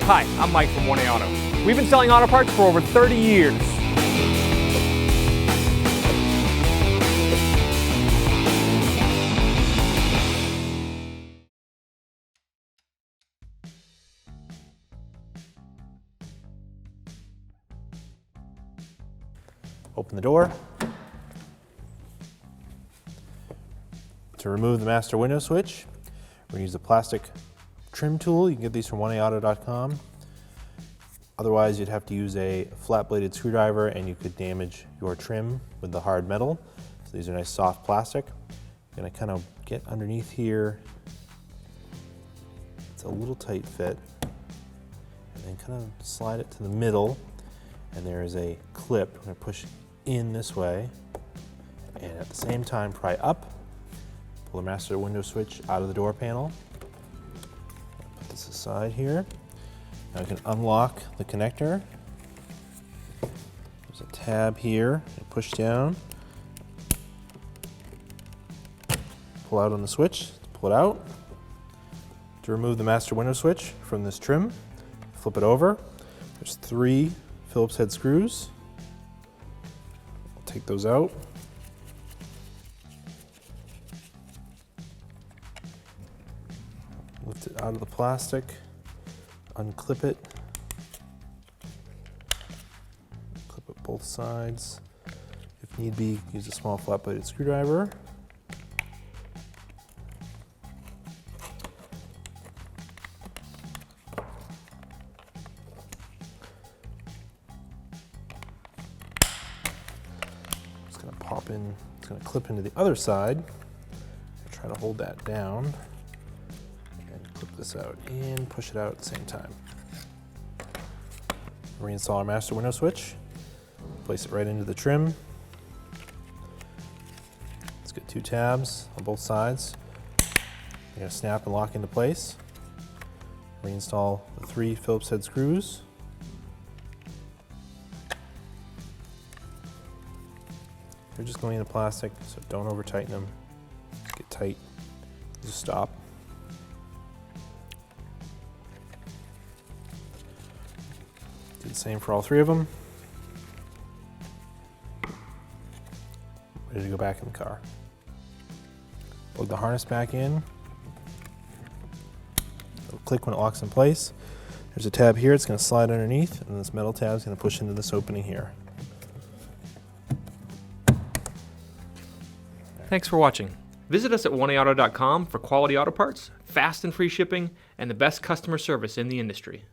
Hi, I'm Mike from 1A Auto. We've been selling auto parts for over 30 years. Open the door. To remove the master window switch, we're going to use the plastic trim tool. You can get these from 1aauto.com. Otherwise, you'd have to use a flat-bladed screwdriver and you could damage your trim with the hard metal. So these are nice soft plastic. You're going to kind of get underneath here. It's a little tight fit. And then kind of slide it to the middle. And there is a clip. We're going to push in this way. And at the same time, pry up. Pull the master window switch out of the door panel. Put this aside here. Now we can unlock the connector. There's a tab here. Push down. Pull out on the switch. Pull it out. To remove the master window switch from this trim, flip it over. There's 3 Phillips head screws. I'll take those out. Lift it out of the plastic, unclip it, clip it both sides. If need be, use a small flat-bladed screwdriver. It's going to pop in, it's going to clip into the other side. Try to hold that down. Clip this out and push it out at the same time. Reinstall our master window switch. Place it right into the trim. Let's get 2 tabs on both sides. They're going to snap and lock into place. Reinstall the 3 Phillips head screws. They're just going into plastic, so don't over tighten them. Get tight, just stop. Do the same for all 3 of them. Ready to go back in the car. Plug the harness back in. It'll click when it locks in place. There's a tab here, it's going to slide underneath, and this metal tab is going to push into this opening here. Thanks for watching. Visit us at 1aauto.com for quality auto parts, fast and free shipping, and the best customer service in the industry.